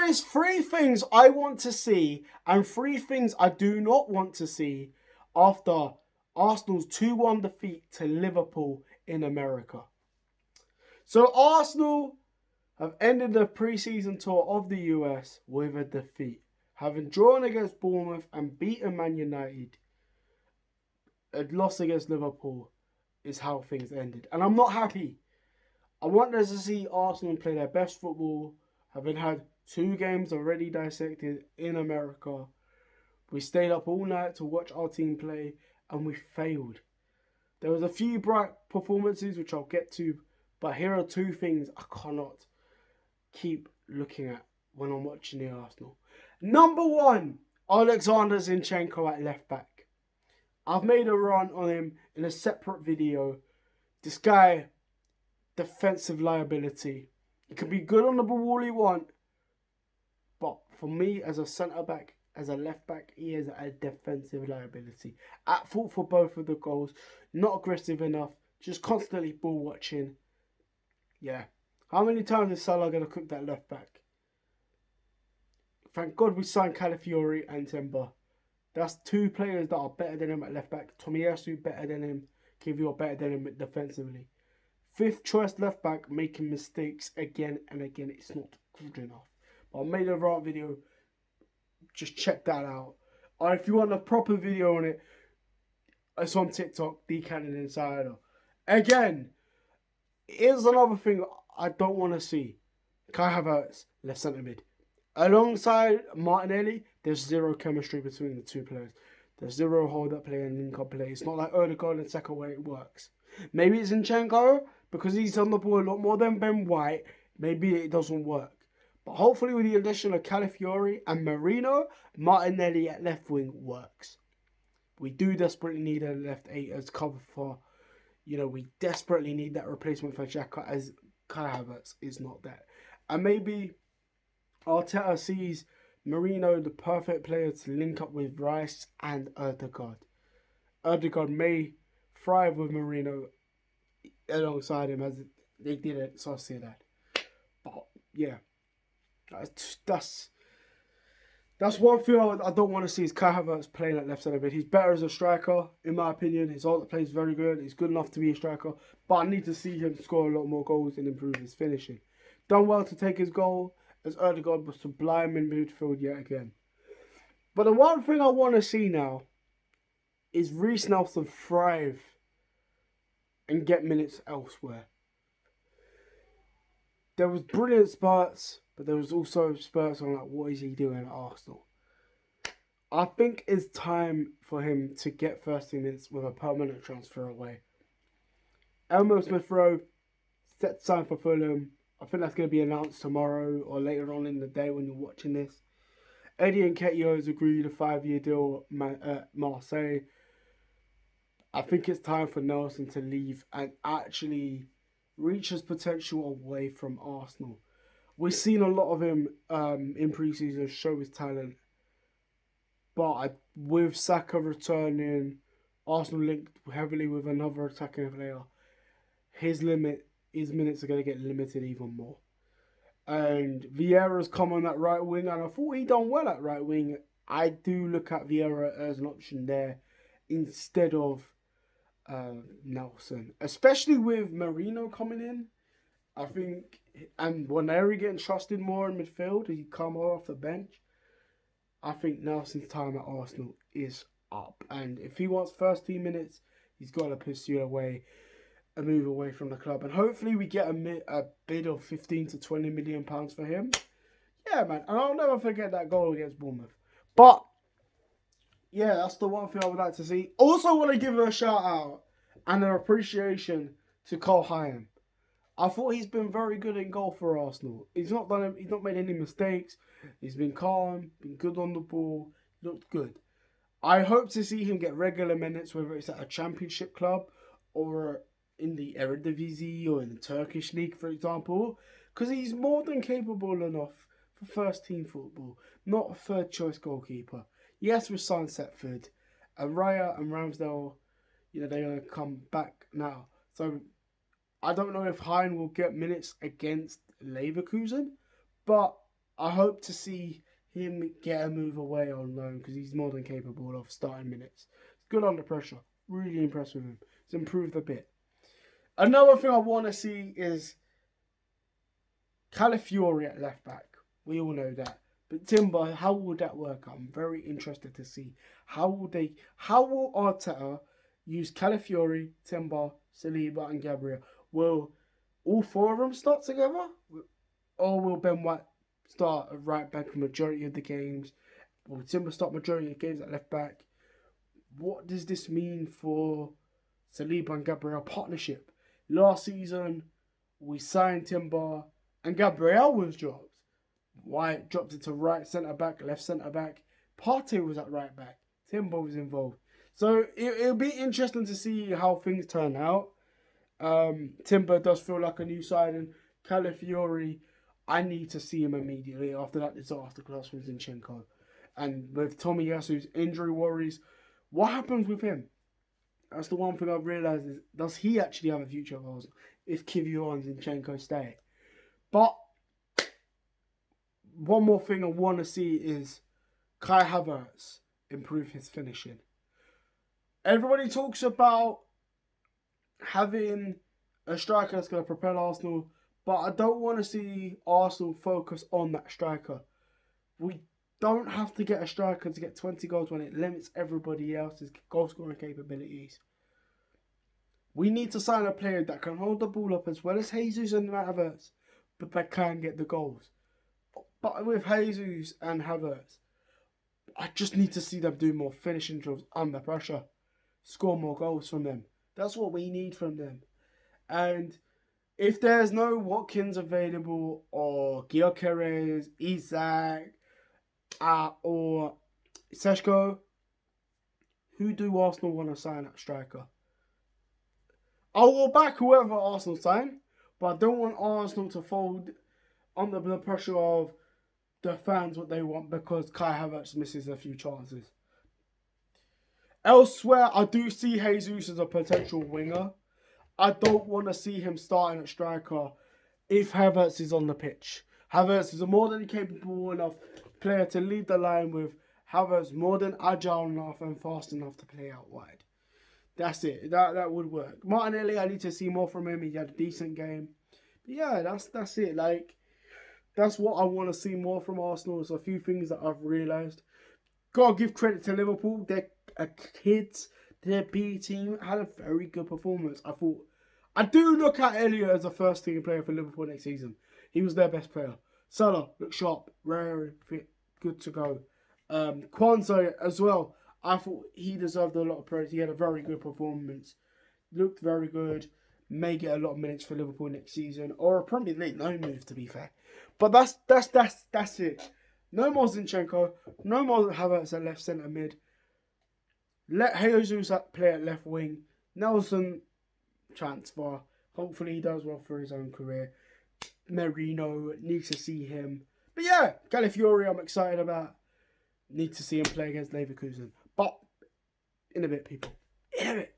is 3 things I want to see and 3 things I do not want to see after Arsenal's 2-1 defeat to Liverpool in America. So Arsenal have ended the pre-season tour of the US with a defeat, having drawn against Bournemouth and beaten Man United. A loss against Liverpool is how things ended, and I'm not happy. I want us to see Arsenal play their best football, having had 2 games already dissected in America. We stayed up all night to watch our team play, and we failed. There was a few bright performances, which I'll get to, but here are 2 things I cannot keep looking at when I'm watching the Arsenal. Number 1, Alexander Zinchenko at left back. I've made a run on him in a separate video. This guy, defensive liability. He can be good on the ball all he want, but for me, as a centre back, as a left back, he is a defensive liability. At fault for both of the goals, not aggressive enough, just constantly ball watching. Yeah. How many times is Salah going to cook that left back? Thank God we signed Calafiori and Timber. That's 2 players that are better than him at left back. Tomiyasu better than him. Kiwior better than him defensively. 5th choice left back making mistakes again and again. It's not good enough. But I made a rant video. Just check that out. Or if you want a proper video on it, it's on TikTok, The Cannon Insider. Again, here's another thing I don't want to see. Kai Havertz, left centre mid. Alongside Martinelli, there's 0 chemistry between the 2 players. There's 0 hold-up play and link-up play. It's not like Odegaard and Saka where it works. Maybe it's Zinchenko, because he's on the ball a lot more than Ben White. Maybe it doesn't work. But hopefully with the addition of Calafiori and Marino, Martinelli at left wing works. We do desperately need a left 8 as cover for, we desperately need that replacement for Xhaka, as Kai Havertz is not there. And maybe Arteta sees Marino the perfect player to link up with Rice and Odegaard. Odegaard may thrive with Marino alongside him, as they did at Sociedad. But yeah, that's one thing I don't want to see is Kai Havertz playing at left centre mid. He's better as a striker, in my opinion. His ult play is very good. He's good enough to be a striker, but I need to see him score a lot more goals and improve his finishing. Done well to take his goal, as Odegaard was sublime in midfield yet again. But the one thing I want to see now is Reece Nelson thrive and get minutes elsewhere. There was brilliant spurts, but there was also spurts on what is he doing at Arsenal. I think it's time for him to get 30 minutes with a permanent transfer away. Elmo Smith-Rowe set to sign for Fulham. I think that's going to be announced tomorrow or later on in the day when you're watching this. Eddie Nketiah has agreed a 5-year deal at Marseille. I think it's time for Nelson to leave and actually reach his potential away from Arsenal. We've seen a lot of him in pre-season show his talent. But with Saka returning, Arsenal linked heavily with another attacking player, his minutes are going to get limited even more. And Vieira's come on that right wing, and I thought he done well at right wing. I do look at Vieira as an option there instead of Nelson, especially with Marino coming in. I think, and Waneri getting trusted more in midfield, he come off the bench. I think Nelson's time at Arsenal is up, and if he wants first team minutes, he's got to pursue a move away from the club, and hopefully we get a bid of 15 to 20 million pounds for him. Yeah, man, and I'll never forget that goal against Bournemouth. But yeah, that's the one thing I would like to see. Also, want to give a shout out and an appreciation to Cole Hyam. I thought he's been very good in goal for Arsenal. He's not made any mistakes. He's been calm, been good on the ball, looked good. I hope to see him get regular minutes, whether it's at a championship club or in the Eredivisie or in the Turkish league, for example, because he's more than capable enough for first team football, not a third choice goalkeeper. Yes, with signed Setford and Raya and Ramsdale, they're going to come back now. So I don't know if Hein will get minutes against Leverkusen, but I hope to see him get a move away on loan because he's more than capable of starting minutes. He's good under pressure. Really impressed with him. He's improved a bit. Another thing I want to see is Calafiori at left back. We all know that. But Timber, how will that work? I'm very interested to see. How will Arteta use Calafiori, Timber, Saliba and Gabriel? Will all four of them start together? Or will Ben White start at right back for majority of the games? Will Timber start majority of the games at left back? What does this mean for Saliba and Gabriel partnership? Last season, we signed Timber and Gabriel was dropped. White dropped it to right centre back, left centre back. Partey was at right back. Timber was involved. So it'll be interesting to see how things turn out. Timber does feel like a new signing. Calafiori, I need to see him immediately after that disaster class from Zinchenko. And with Tomiyasu's injury worries, what happens with him? That's the one thing I've realised is, does he actually have a future at Arsenal if Kivior and Zinchenko stay? But one more thing I want to see is Kai Havertz improve his finishing. Everybody talks about having a striker that's going to propel Arsenal, but I don't want to see Arsenal focus on that striker. We don't have to get a striker to get 20 goals when it limits everybody else's goal scoring capabilities. We need to sign a player that can hold the ball up as well as Jesus and Havertz, but that can get the goals. But with Jesus and Havertz, I just need to see them do more finishing drills under pressure. Score more goals from them. That's what we need from them. And if there's no Watkins available, or Gyökeres, Isak, or Seshko, who do Arsenal want to sign at striker? I will back whoever Arsenal sign, but I don't want Arsenal to fold under the pressure of the fans what they want because Kai Havertz misses a few chances. Elsewhere, I do see Jesus as a potential winger. I don't want to see him starting at striker if Havertz is on the pitch. Havertz is a more than capable enough player to lead the line with. Havertz more than agile enough and fast enough to play out wide. That's it. That would work. Martinelli, I need to see more from him. He had a decent game. But yeah, that's it. Like, that's what I want to see more from Arsenal. There's a few things that I've realised. Gotta give credit to Liverpool. Their kids, their B team had a very good performance. I do look at Elliott as a first team player for Liverpool next season. He was their best player. Salah looked sharp, rare, fit, good to go. Kwanzaa as well. I thought he deserved a lot of praise. He had a very good performance. Looked very good. May get a lot of minutes for Liverpool next season. Or a Premier League loan move, to be fair. But that's it. No more Zinchenko. No more Havertz at left centre mid. Let Jesus play at left wing. Nelson transfer. Hopefully he does well for his own career. Merino, needs to see him. But yeah, Calafiori I'm excited about. Need to see him play against Leverkusen. But in a bit, people. In a bit.